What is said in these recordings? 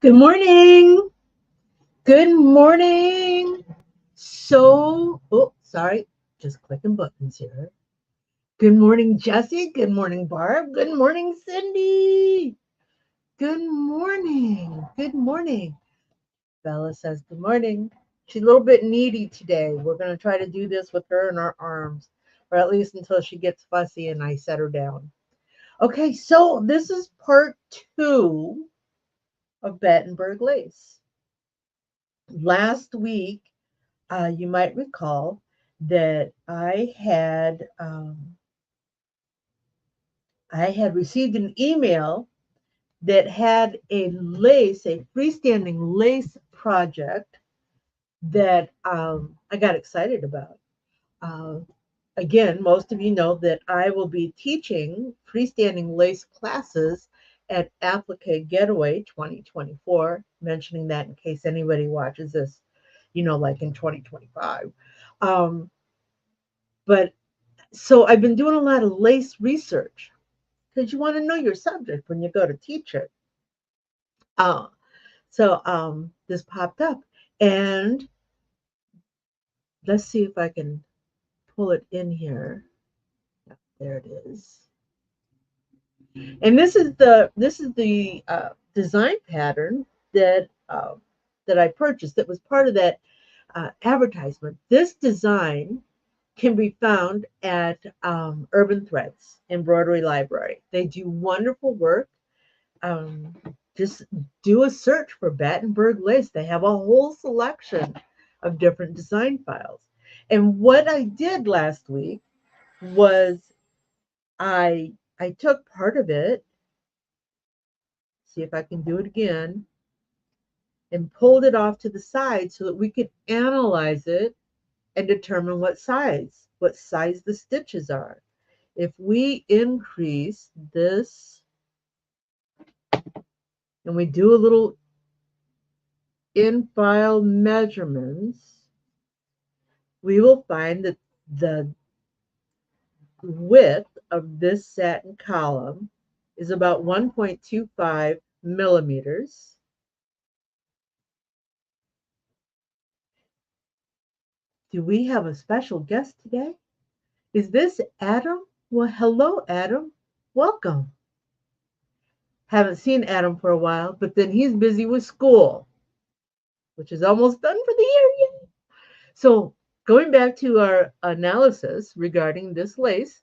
Good morning. Good morning. Sorry, just clicking buttons here. Good morning, Jesse. Good morning, Barb. Good morning, Cindy. Good morning. Good morning. Bella says good morning. She's a little bit needy today. We're going to try to do this with her in our arms, or at least until she gets fussy and I set her down. Okay, so this is part 2 of Battenberg Lace. Last week, you might recall that I had received an email that had a freestanding lace project that I got excited about. Uh, Again, most of you know that I will be teaching freestanding lace classes at Applique Getaway 2024, mentioning that in case anybody watches this, like in 2025. Um, but so I've been doing a lot of lace research because you want to know your subject when you go to teach it. Uh, so this popped up, and let's see if I can pull it in here. There it is. And this is the design pattern that I purchased. That was part of that advertisement. This design can be found at Urban Threads Embroidery Library. They do wonderful work. Um, just do a search for Battenberg Lace. They have a whole selection of different design files. And what I did last week was I took part of it, see if I can do it again, and pulled it off to the side so that we could analyze it and determine what size the stitches are. If we increase this and we do a little in file measurements, we will find that the width of this satin column is about 1.25 millimeters. Do we have a special guest today? Is this Adam? Well, hello, Adam. Welcome. Haven't seen Adam for a while, but then he's busy with school, which is almost done for the year. Yay. So, going back to our analysis regarding this lace,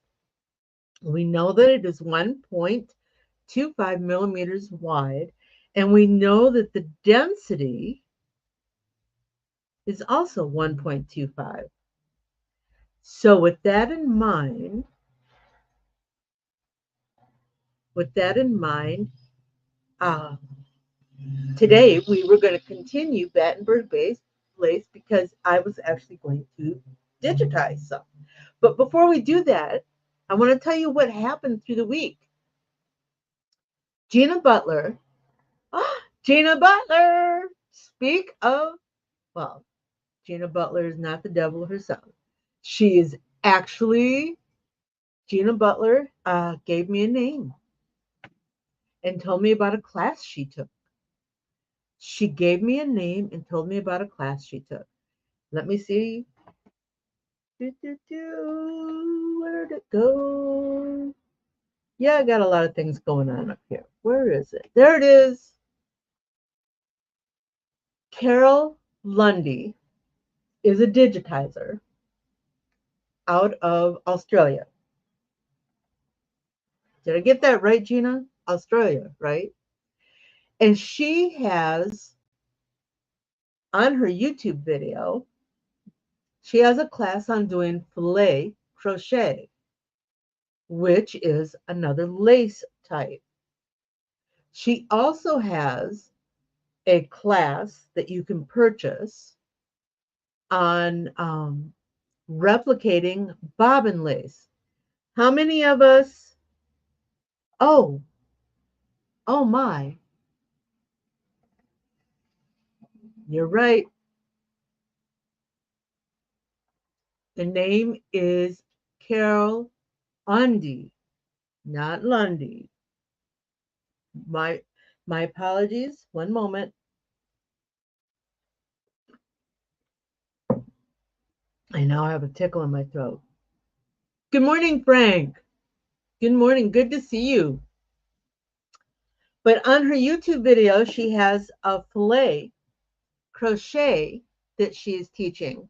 we know that it is 1.25 millimeters wide, and we know that the density is also 1.25. So, with that in mind, uh, today we were going to continue Battenberg lace because I was actually going to digitize some. But before we do that, I want to tell you what happened through the week. Gina Butler, Gina Butler, speak of, well, Gina Butler is not the devil herself. She is actually, Gina Butler gave me a name and told me about a class she took. She gave me a name and told me about a class she took. Let me see. Where did it go? Yeah, I got a lot of things going on up here. Where is it? There it is. Carol Lundy is a digitizer out of Australia. Did I get that right, Gina? Australia, right? And she has on her YouTube video, she has a class on doing filet crochet, which is another lace type. She also has a class that you can purchase on replicating bobbin lace. How many of us? Oh, oh my, you're right. The name is Carol Undy, not Lundy. My My apologies. One moment. I now have a tickle in my throat. Good morning, Frank. Good morning. Good to see you. But on her YouTube video, she has a filet crochet that she is teaching.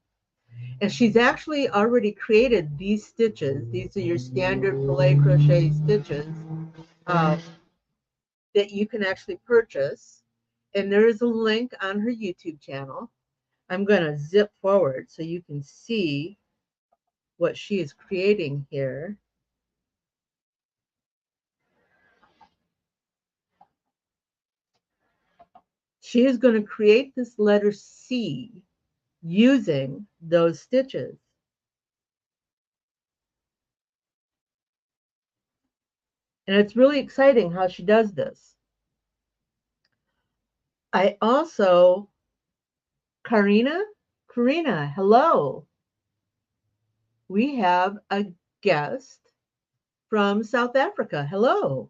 And she's actually already created these stitches. These are your standard filet crochet stitches uh, that you can actually purchase. And there is a link on her YouTube channel. I'm going to zip forward so you can see what she is creating here. She is going to create this letter C using those stitches. And it's really exciting how she does this. I also, Karina, hello. We have a guest from South Africa. Hello.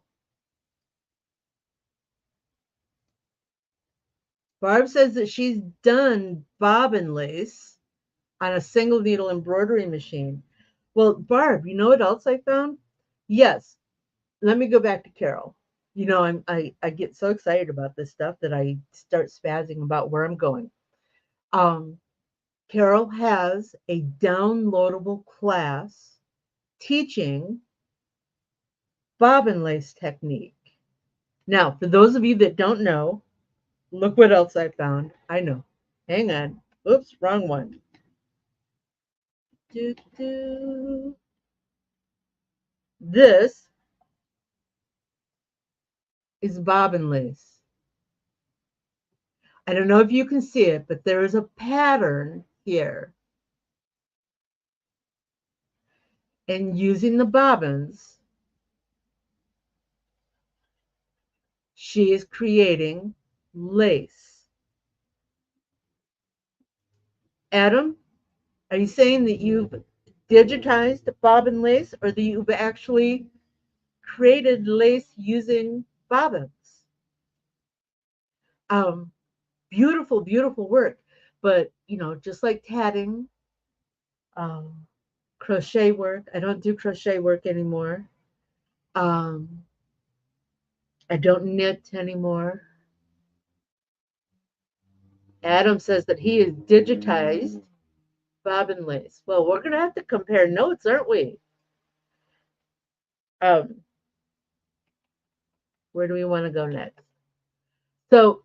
Barb says that she's done bobbin lace on a single needle embroidery machine. Well, Barb, you know what else I found? Yes. Let me go back to Carol. You know, I get so excited about this stuff that I start spazzing about where I'm going. Um, Carol has a downloadable class teaching bobbin lace technique. Now, for those of you that don't know, look what else I found. I know. Hang on. Oops, wrong one. Doo, doo. This is bobbin lace. I don't know if you can see it, but there is a pattern here. And using the bobbins, she is creating lace. Adam, are you saying that you've digitized bobbin lace or that you've actually created lace using bobbins? Um, Beautiful, beautiful work. But, you know, just like tatting, um, crochet work, I don't do crochet work anymore. Um, I don't knit anymore. Adam says that he is digitized bobbin lace. Well, we're going to have to compare notes, aren't we? Um, where do we want to go next? So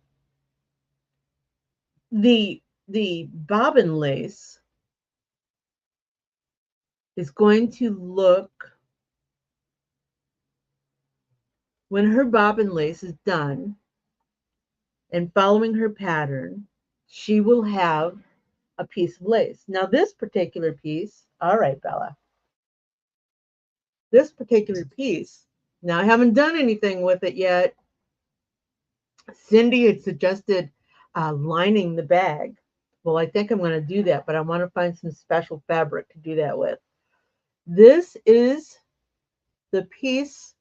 the bobbin lace is going to look, when her bobbin lace is done and following her pattern, she will have a piece of lace. Now this particular piece, all right, Bella, this particular piece, now I haven't done anything with it yet. Cindy had suggested lining the bag. Well, I think I'm going to do that, but I want to find some special fabric to do that with. This is the piece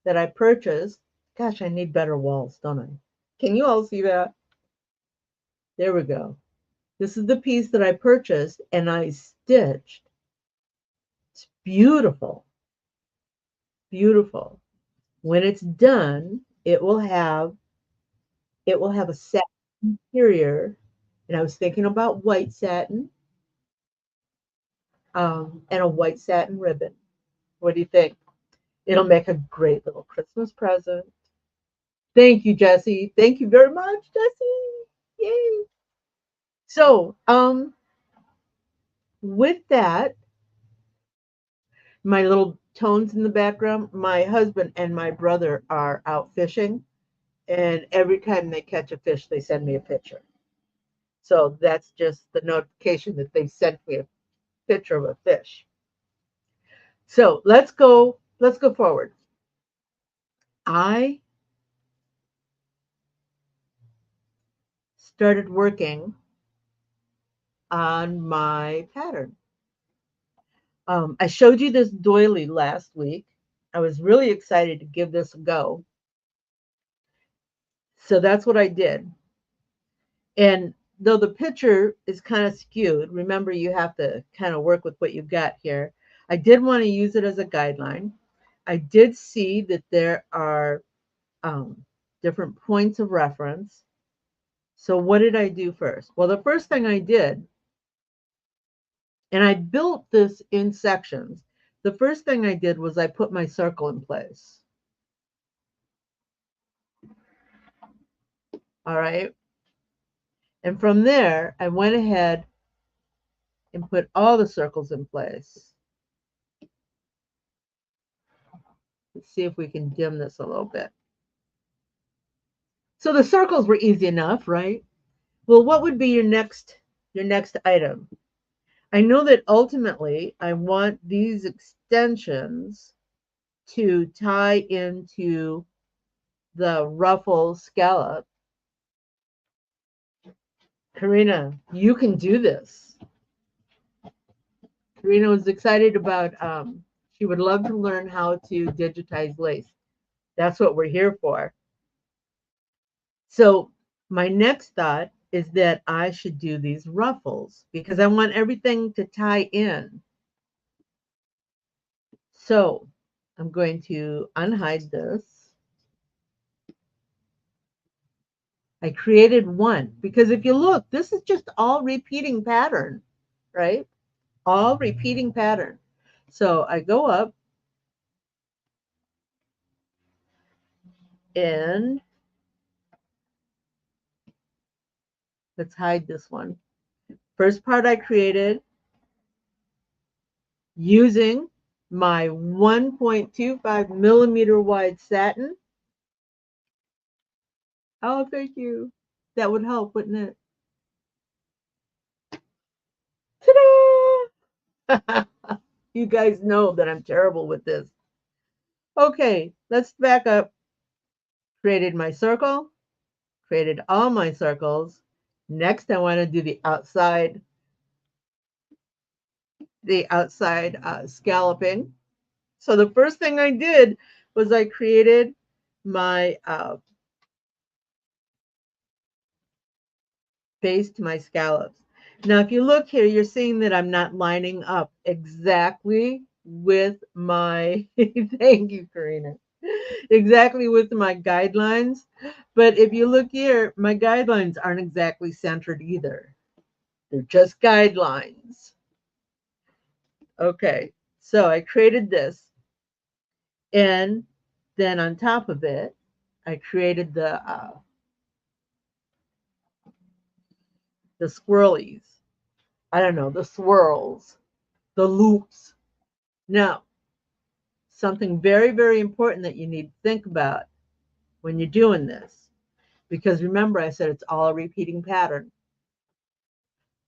that I purchased. Gosh, I need better walls, don't I? Can you all see that? There we go. This is the piece that I purchased and I stitched. It's beautiful, beautiful. When it's done, it will have a satin interior, and I was thinking about white satin, and a white satin ribbon. What do you think? It'll make a great little Christmas present. Thank you, Jessie. Thank you very much, Jessie. Yay! So, with that, my little tones in the background, my husband and my brother are out fishing, and every time they catch a fish, they send me a picture. So that's just the notification that they sent me a picture of a fish. So let's go forward. I started working on my pattern. I showed you this doily last week. I was really excited to give this a go. So that's what I did. And though the picture is kind of skewed, remember you have to kind of work with what you've got here. I did want to use it as a guideline. I did see that there are different points of reference. So what did I do first? Well, the first thing I did, and I built this in sections. The first thing I did was I put my circle in place. All right. And from there, I went ahead and put all the circles in place. Let's see if we can dim this a little bit. So the circles were easy enough, right? Well, what would be your next item? I know that ultimately I want these extensions to tie into the ruffle scallop. Karina, you can do this. Karina was excited about, she would love to learn how to digitize lace. That's what we're here for. So my next thought is that I should do these ruffles because I want everything to tie in. So I'm going to unhide this. I created one because if you look, this is just all repeating pattern, right? All repeating pattern. So I go up and let's hide this one. First part I created using my 1.25 millimeter wide satin. Oh, thank you. That would help, wouldn't it? Ta-da! You guys know that I'm terrible with this. Okay, let's back up. Created my circle, created all my circles. Next, I want to do the outside scalloping. So the first thing I did was I created my base to my scallops. Now, if you look here, you're seeing that I'm not lining up exactly with my, thank you, Karina, exactly with my guidelines. But if you look here, my guidelines aren't exactly centered either. They're just guidelines. Okay, so I created this. And then on top of it, I created the squirrelies. I don't know, the swirls, the loops. Now, something very, very important that you need to think about when you're doing this, because remember I said it's all a repeating pattern.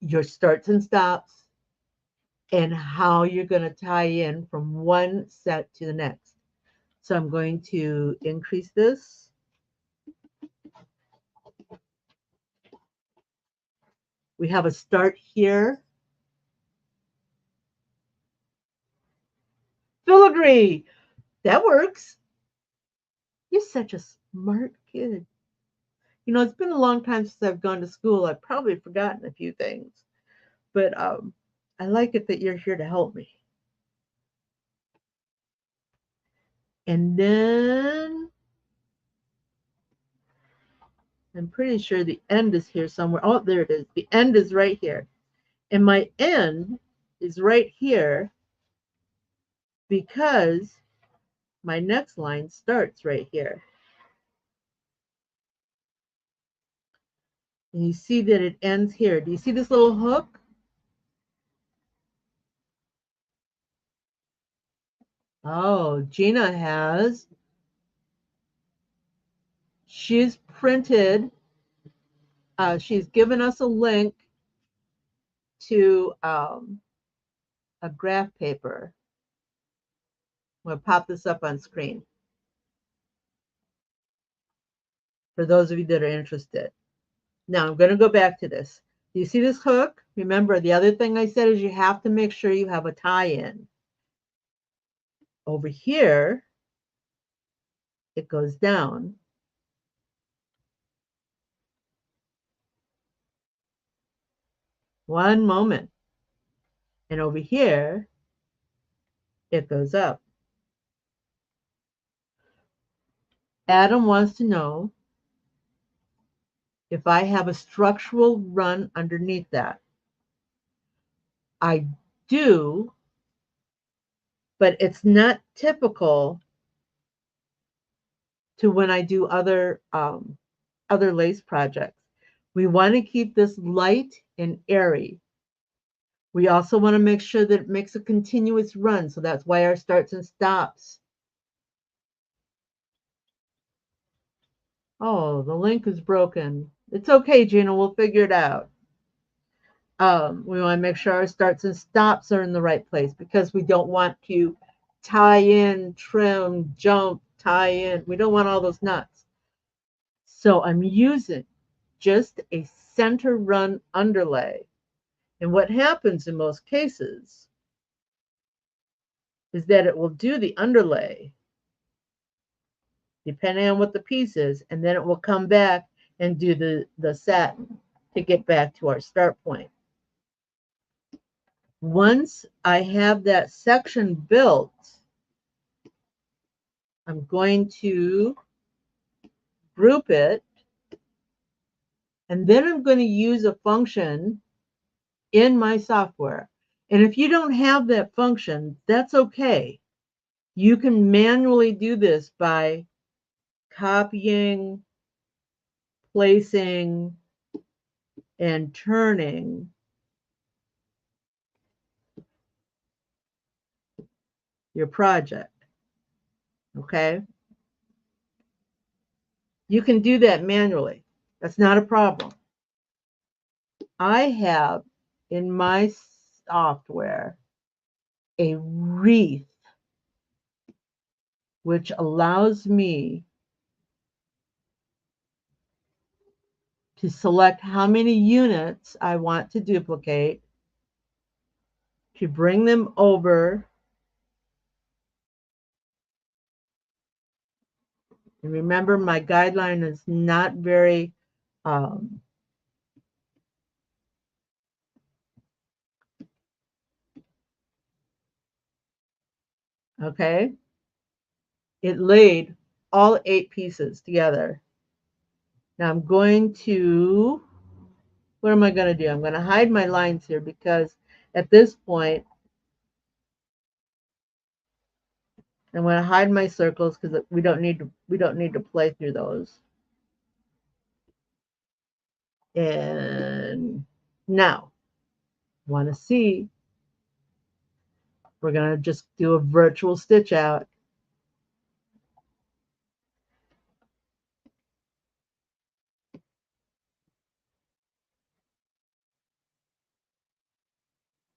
Your starts and stops and how you're going to tie in from one set to the next. So I'm going to increase this. We have a start here. Filigree. That works. You're such a smart kid. You know, it's been a long time since I've gone to school. I've probably forgotten a few things, but I like it that you're here to help me. And then I'm pretty sure the end is here somewhere. Oh, there it is. The end is right here. And my end is right here because my next line starts right here. And you see that it ends here. Do you see this little hook? Oh, Gina has. She's printed. She's given us a link to a graph paper. I'm going to pop this up on screen for those of you that are interested. Now I'm going to go back to this. Do you see this hook? Remember, the other thing I said is you have to make sure you have a tie-in. Over here, it goes down. One moment. And over here, it goes up. Adam wants to know if I have a structural run underneath that. I do, but it's not typical to when I do other lace projects. We want to keep this light and airy. We also want to make sure that it makes a continuous run. So that's why our starts and stops. Oh, the link is broken. It's okay, Gina. We'll figure it out. We want to make sure our starts and stops are in the right place because we don't want to tie in, trim, jump, tie in. We don't want all those nuts. So I'm using just a center run underlay. And what happens in most cases is that it will do the underlay depending on what the piece is, and then it will come back and do the satin to get back to our start point. Once I have that section built, I'm going to group it, and then I'm going to use a function in my software. And if you don't have that function, that's okay. You can manually do this by copying, placing, and turning your project. Okay? You can do that manually. That's not a problem. I have in my software a wreath which allows me to select how many units I want to duplicate, to bring them over. And remember, my guideline is not very okay. It laid all 8 pieces together. Now I'm going to, what am I going to do? I'm going to hide my lines here because at this point, I'm going to hide my circles because we don't need to play through those. And now, want to see? We're going to just do a virtual stitch out.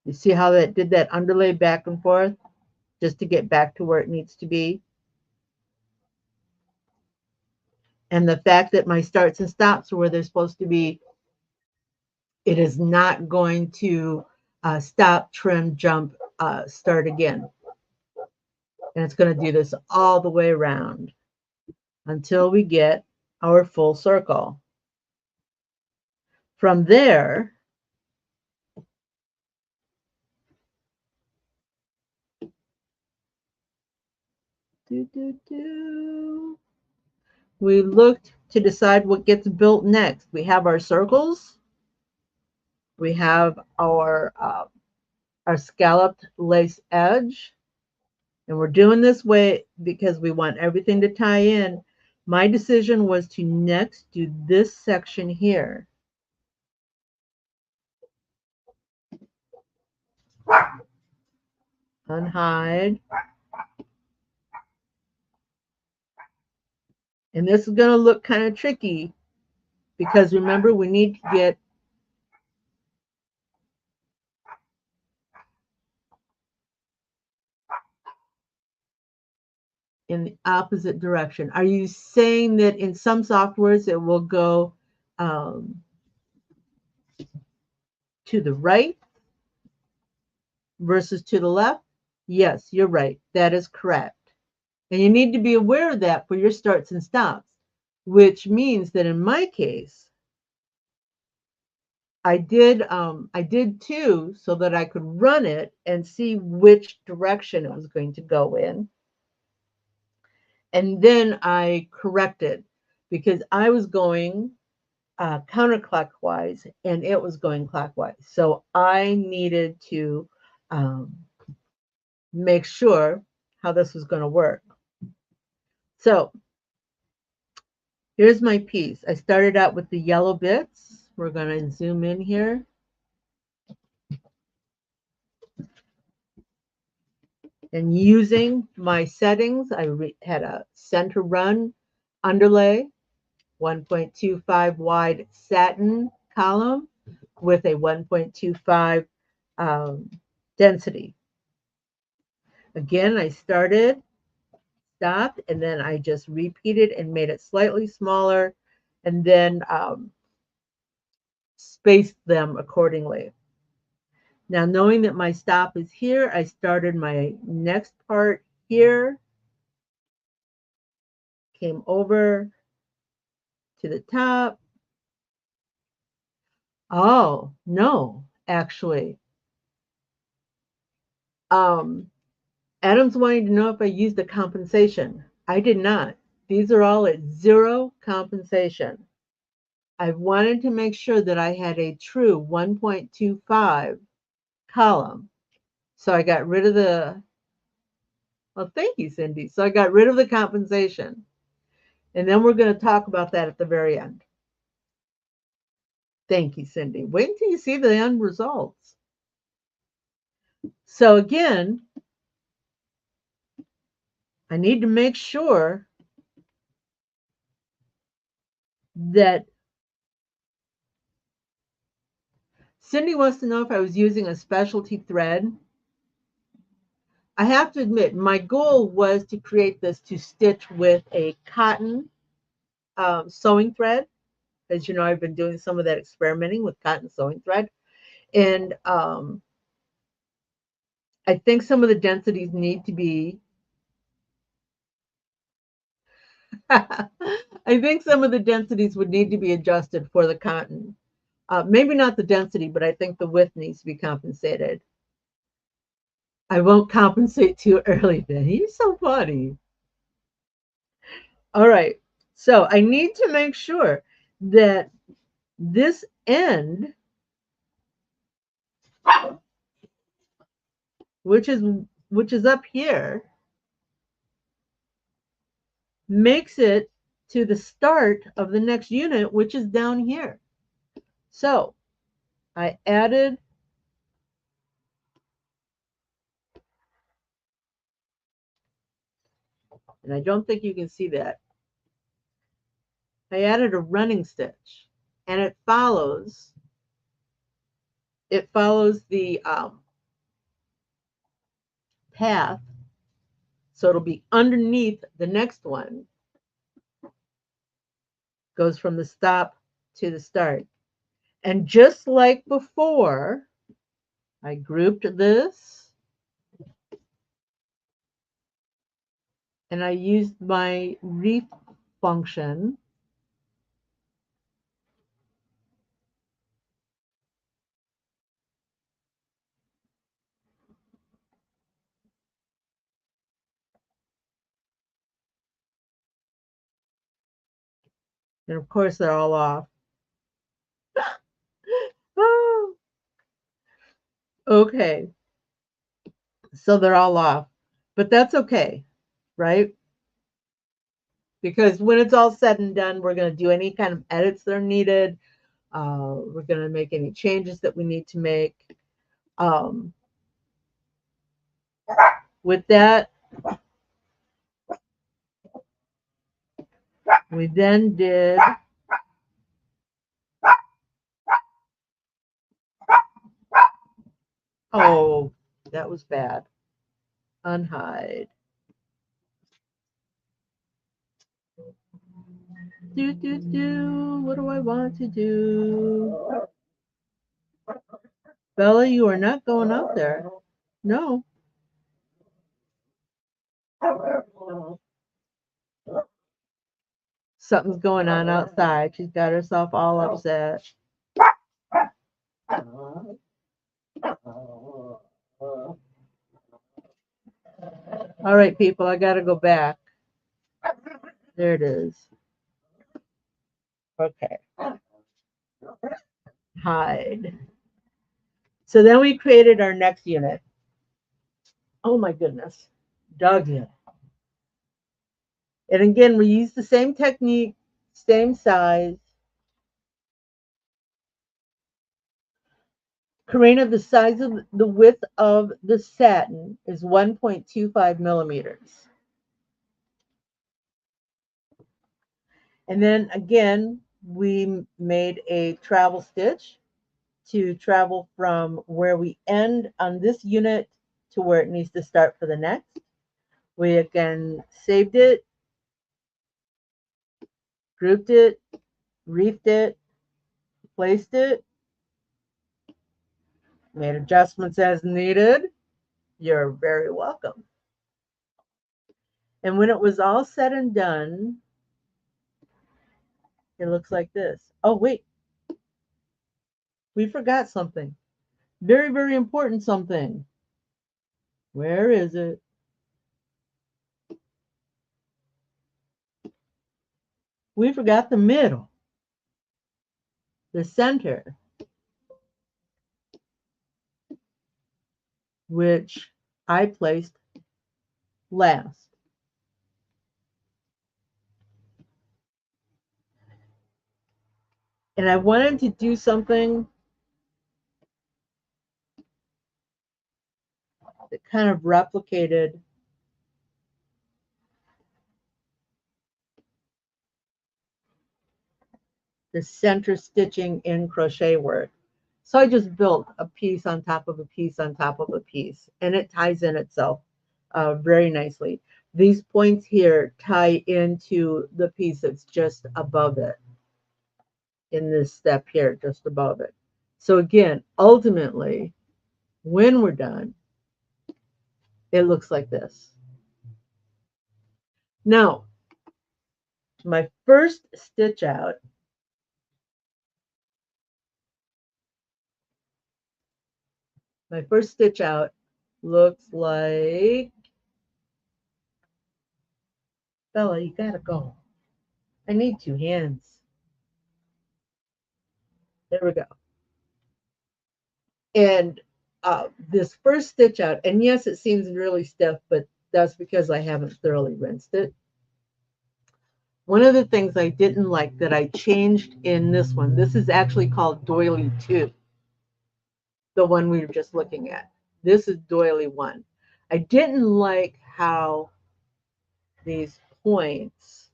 You see how that did that underlay back and forth just to get back to where it needs to be? And the fact that my starts and stops are where they're supposed to be, it is not going to stop, trim, jump, start again. And it's going to do this all the way around until we get our full circle. From there, we looked to decide what gets built next. We have our circles. We have our scalloped lace edge. And we're doing this way because we want everything to tie in. My decision was to next do this section here. Unhide. And this is going to look kind of tricky because remember, we need to get in the opposite direction. Are you saying that in some softwares it will go to the right versus to the left? Yes, you're right. That is correct. And you need to be aware of that for your starts and stops, which means that in my case, I did two so that I could run it and see which direction it was going to go in. And then I corrected because I was going counterclockwise and it was going clockwise. So I needed to um, make sure how this was going to work. So here's my piece. I started out with the yellow bits. We're going to zoom in here. And using my settings, I had a center run underlay, 1.25 wide satin column with a 1.25 density. Again, I started, stopped, and then I just repeated and made it slightly smaller and then spaced them accordingly. Now, knowing that my stop is here, I started my next part here, came over to the top. Oh, no, actually. Um, Adam's wanting to know if I used the compensation. I did not. These are all at zero compensation. I wanted to make sure that I had a true 1.25 column. So I got rid of well, thank you, Cindy. So I got rid of the compensation. And then we're going to talk about that at the very end. Thank you, Cindy. Wait until you see the end results. So again, I need to make sure that Cindy wants to know if I was using a specialty thread. I have to admit, my goal was to create this to stitch with a cotton sewing thread. As you know, I've been doing some of that experimenting with cotton sewing thread. And I think some of the densities need to be, I think some of the densities would need to be adjusted for the cotton. Maybe not the density, but I think the width needs to be compensated. I won't compensate too early then. He's so funny. All right. So I need to make sure that this end, which is up here, makes it to the start of the next unit, which is down here. So I added and I don't think you can see that. I added a running stitch, and it follows the path, so it'll be underneath the next one. Goes from the stop to the start, and just like before, I grouped this, and I used my reef function. And of course, they're all off. Oh, okay, so they're all off, but that's okay, right? Because when it's all said and done, we're going to do any kind of edits that are needed. We're going to make any changes that we need to make. Um, with that, we then did, oh, that was bad. Unhide. What do I want to do? Bella, you are not going up there. No. Something's going on outside. She's got herself all upset. All right, people, I got to go back. There it is. Okay. Hide. So then we created our next unit. Oh my goodness. Dog unit. And again, we use the same technique, same size. Karina, the size of the width of the satin is 1.25 millimeters. And then again, we made a travel stitch to travel from where we end on this unit to where it needs to start for the next. We again saved it, grouped it, reefed it, placed it, made adjustments as needed. You're very welcome. And when it was all said and done, it looks like this. Oh, wait, we forgot something. Very, very important something. Where is it? We forgot the middle, the center, which I placed last. And I wanted to do something that kind of replicated the center stitching in crochet work. So I just built a piece on top of a piece on top of a piece, and it ties in itself very nicely. These points here tie into the piece that's just above it in this step here, just above it. So again, ultimately, when we're done, it looks like this. Now, my first stitch out, looks like, Bella, you gotta go. I need two hands. There we go. And this first stitch out, and yes, it seems really stiff, but that's because I haven't thoroughly rinsed it. One of the things I didn't like that I changed in this one, this is actually called doily 2, the one we were just looking at. This is doily 1. I didn't like how these points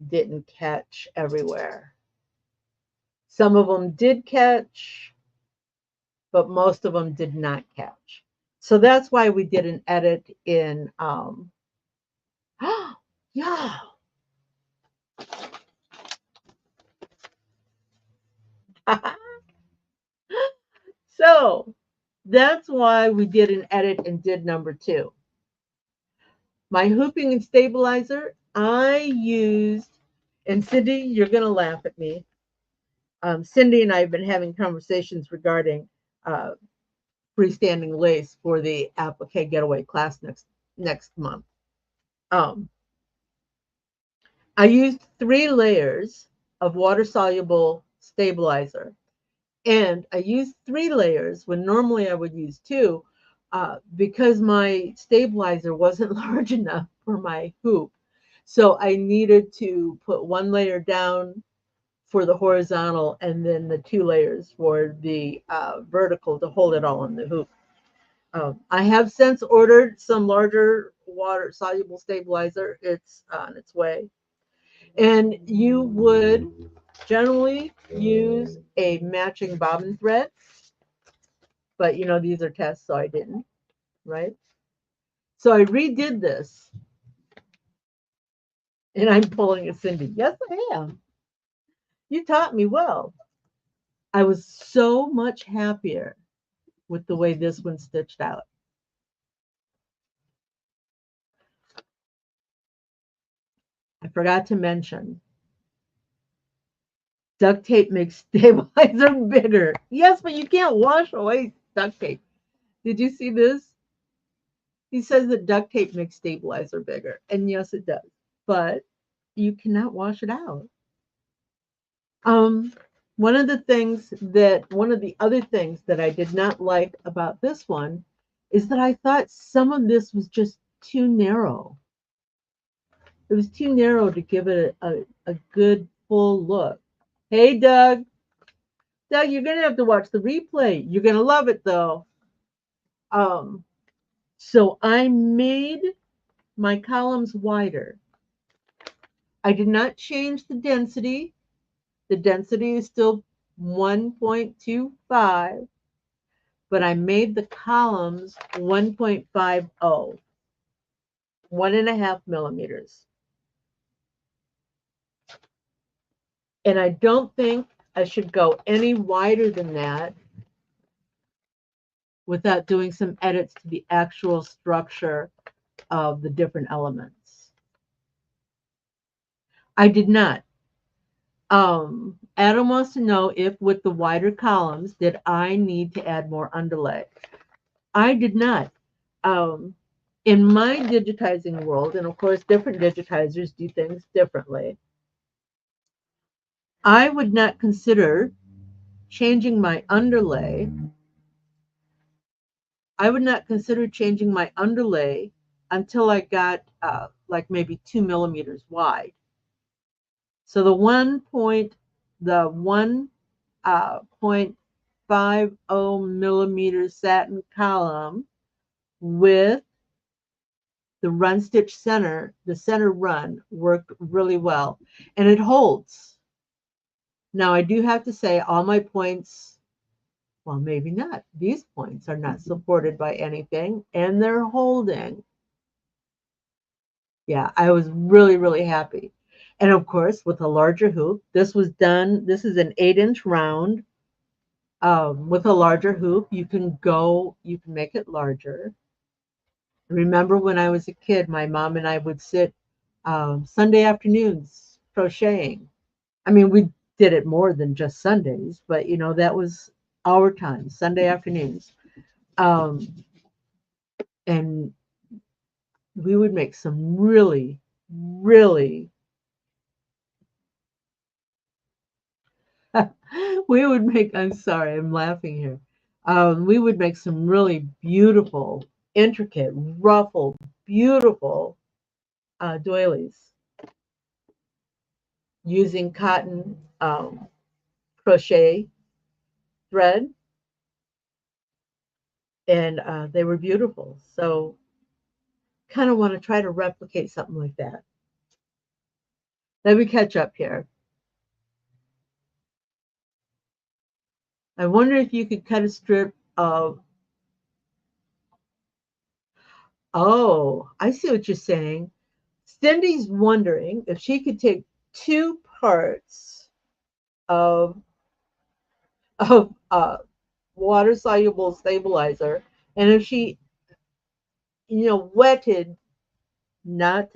didn't catch everywhere. Some of them did catch, but most of them did not catch. So that's why we did an edit in, yeah. So that's why we did an edit and did number 2. My hooping and stabilizer, I used, and Cindy, you're going to laugh at me. Cindy and I have been having conversations regarding freestanding lace for the applique getaway class next month. I used 3 layers of water-soluble stabilizer, and I used 3 layers when normally I would use 2 because my stabilizer wasn't large enough for my hoop. So I needed to put 1 layer down for the horizontal and then the 2 layers for the vertical to hold it all in the hoop. I have since ordered some larger water-soluble stabilizer. It's on its way. And you would generally use a matching bobbin thread, but you know, these are tests, so I didn't, right? So I redid this, and I'm pulling a Cindy. Yes, I am. You taught me well. I was so much happier with the way this one stitched out. I forgot to mention, Duct tape makes stabilizer bigger. Yes, but you can't wash away duct tape. Did you see this? He says that duct tape makes stabilizer bigger. And yes, it does. But you cannot wash it out. Um, one of the other things that I did not like about this one is that I thought some of this was just too narrow. It was too narrow to give it a good full look. Hey, Doug. Doug, you're going to have to watch the replay. You're going to love it, though. Um, so I made my columns wider. I did not change the density. The density is still 1.25, but I made the columns 1.50, 1.5 millimeters. And I don't think I should go any wider than that without doing some edits to the actual structure of the different elements. I did not. Adam wants to know if with the wider columns, did I need to add more underlay? I did not. Um, in my digitizing world, and of course, different digitizers do things differently, I would not consider changing my underlay. I would not consider changing my underlay until I got like maybe 2 millimeters wide. So the 1.50 millimeter satin column with the run stitch center, the center run worked really well, and it holds. Now I do have to say all my points, well, maybe not. These points are not supported by anything, and they're holding. Yeah, I was really, really happy. And of course, with a larger hoop, this was done. This is an 8-inch round. With a larger hoop, you can make it larger. Remember when I was a kid, my mom and I would sit Sunday afternoons crocheting. I mean, we did it more than just Sundays, but that was our time, Sunday afternoons. Um, and we would make some really, really, I'm sorry, I'm laughing here. We would make some really beautiful, intricate, ruffled, beautiful doilies using cotton crochet thread, and they were beautiful. So, kind of want to try to replicate something like that. Let me catch up here. I wonder if you could cut a strip of. Oh, I see what you're saying. Cindy's wondering if she could take two parts of water soluble stabilizer, and if she wetted, not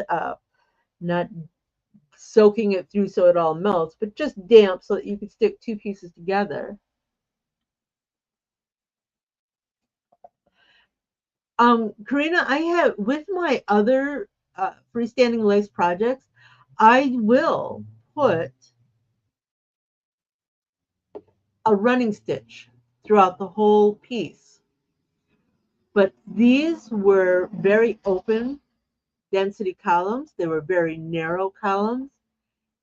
soaking it through so it all melts, but just damp so that you could stick two pieces together. Karina, I have with my other freestanding lace projects, I will put a running stitch throughout the whole piece. But these were very open density columns. They were very narrow columns.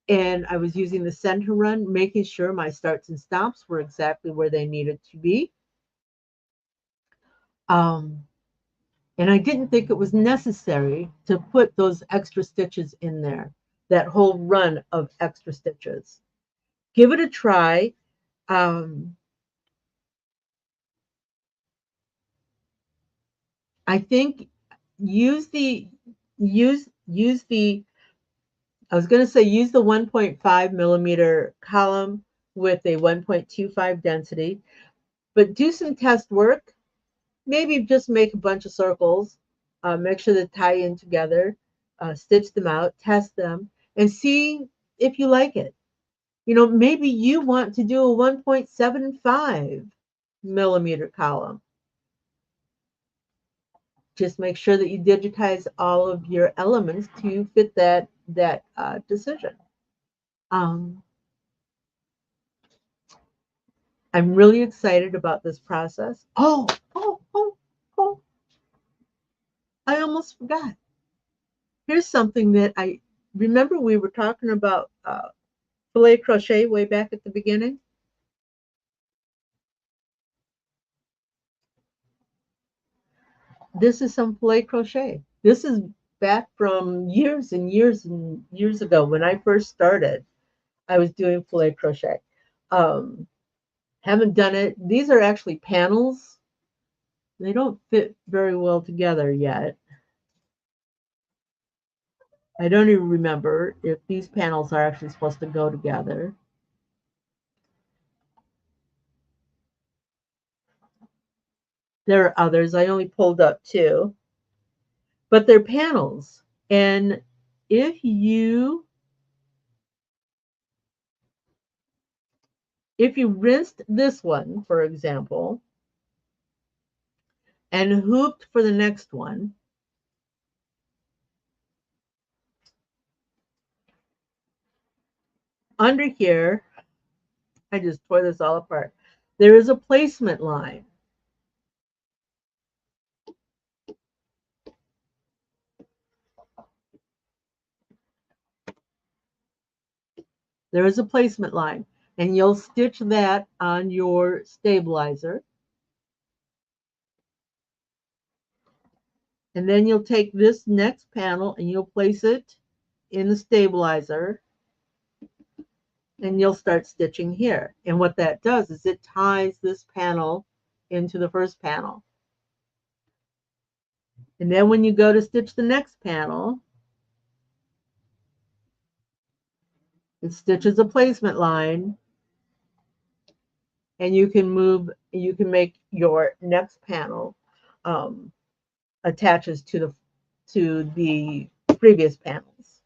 And I was using the center run, making sure my starts and stops were exactly where they needed to be. Um, and I didn't think it was necessary to put those extra stitches in there, that whole run of extra stitches. Give it a try. Um, I think use the use the I was going to say use the 1.5 millimeter column with a 1.25 density, but do some test work. Maybe just make a bunch of circles, make sure they tie in together, stitch them out, test them, and see if you like it. Maybe you want to do a 1.75 millimeter column. Just make sure that you digitize all of your elements to fit that decision. Um, I'm really excited about this process. Oh, I almost forgot. Here's something that I remember we were talking about filet crochet way back at the beginning. This is some filet crochet. This is back from years and years and years ago when I first started. I was doing filet crochet. Um, haven't done it. These are actually panels. They don't fit very well together yet. I don't even remember if these panels are actually supposed to go together. There are others. I only pulled up two, but they're panels. And if you if you rinsed this one, for example, and hooped for the next one, under here, I just tore this all apart. There is a placement line. There is a placement line, and you'll stitch that on your stabilizer. And then you'll take this next panel and you'll place it in the stabilizer, and you'll start stitching here. And what that does is it ties this panel into the first panel. And then when you go to stitch the next panel, it stitches a placement line, and you can make your next panel um, attaches to the previous panels.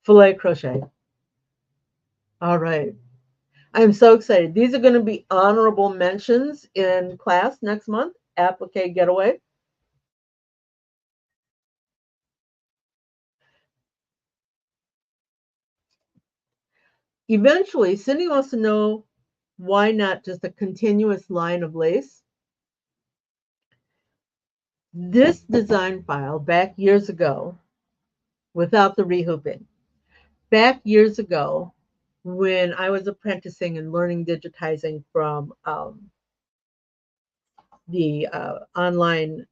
Filet crochet. All right. I'm so excited. These are going to be honorable mentions in class next month. Applique Getaway. Eventually, Cindy wants to know why not just a continuous line of lace. This design file back years ago, without the rehooping, back years ago when I was apprenticing and learning digitizing from the online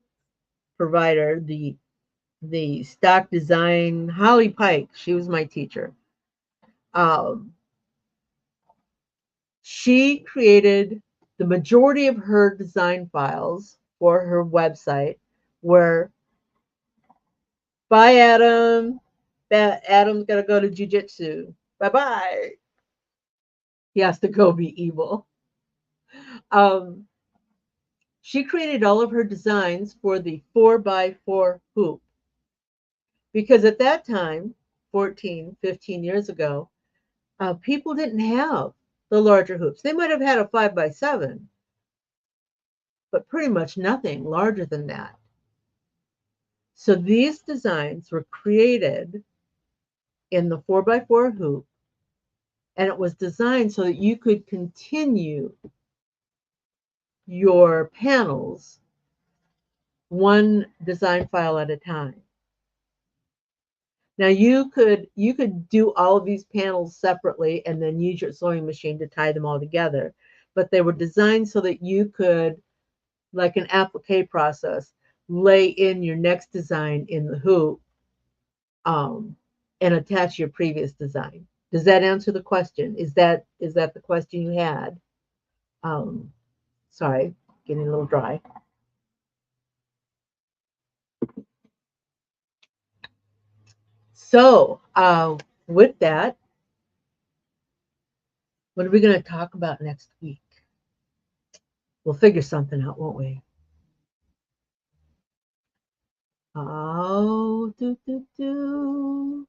provider, the stock design, Holly Pike, she was my teacher. Um, she created the majority of her design files for her website were bye Adam. Adam's gotta go to jujitsu. Bye bye. He has to go be evil. Um, she created all of her designs for the 4x4 hoop because at that time, 14, 15 years ago, people didn't have the larger hoops. They might have had a 5x7, but pretty much nothing larger than that. So these designs were created in the 4x4 hoop, and it was designed so that you could continue your panels one design file at a time. Now you could do all of these panels separately and then use your sewing machine to tie them all together, but they were designed so that you could, like an applique process, lay in your next design in the hoop um, and attach your previous design. Does that answer the question? Is that the question you had? Um, sorry, getting a little dry. So with that, what are we going to talk about next week? We'll figure something out, won't we? Oh, do, do, do.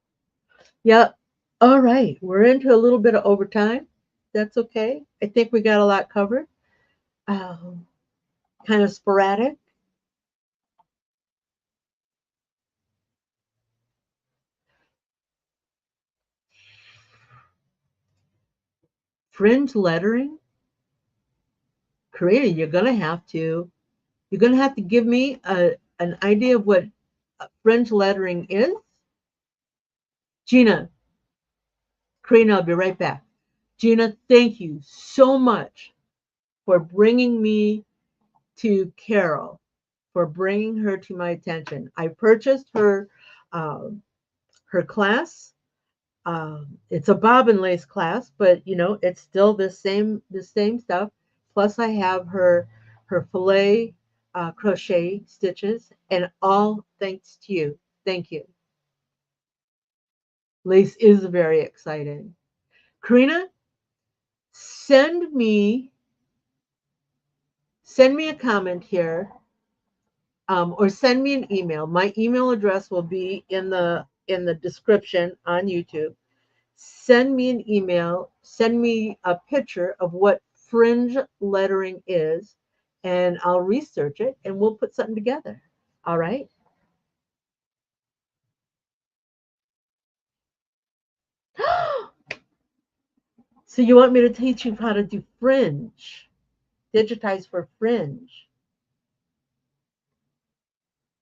Yep. All right. We're into a little bit of overtime. That's okay. I think we got a lot covered. Um, kind of sporadic. Fringe lettering. Karina, you're gonna have to give me an idea of what fringe lettering is. Gina, Karina, I'll be right back. Gina, thank you so much for bringing me to Carol, for bringing her to my attention. I purchased um, her class. It's a bob and lace class, but it's still the same stuff. Plus, I have her filet crochet stitches, and all thanks to you. Thank you. Lace is very exciting. Karina, send me send me a comment here, or send me an email. My email address will be in the description on YouTube. Send me an email, send me a picture of what fringe lettering is, and I'll research it and we'll put something together. All right. So you want me to teach you how to do fringe, digitize for fringe?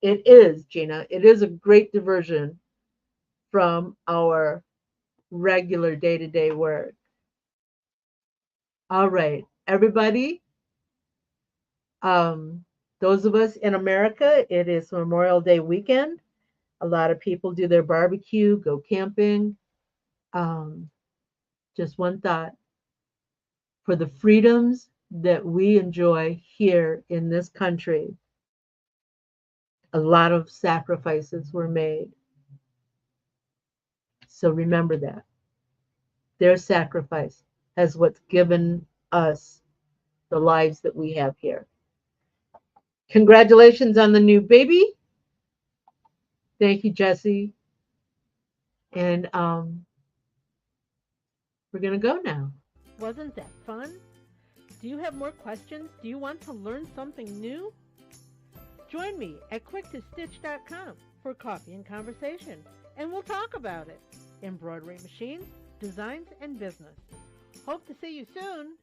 It is, Gina. It is a great diversion from our regular day to day work. All right, everybody. Um, those of us in America, it is Memorial Day weekend. A lot of people do their barbecue, go camping. Um, just one thought, for the freedoms that we enjoy here in this country, a lot of sacrifices were made. So remember that. Their sacrifice has what's given us the lives that we have here. Congratulations on the new baby. Thank you, Jesse. And we're going to go now. Wasn't that fun? Do you have more questions? Do you want to learn something new? Join me at quicktostitch.com for coffee and conversation, and we'll talk about it. Embroidery machines, designs, and business. Hope to see you soon.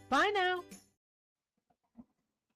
Bye now.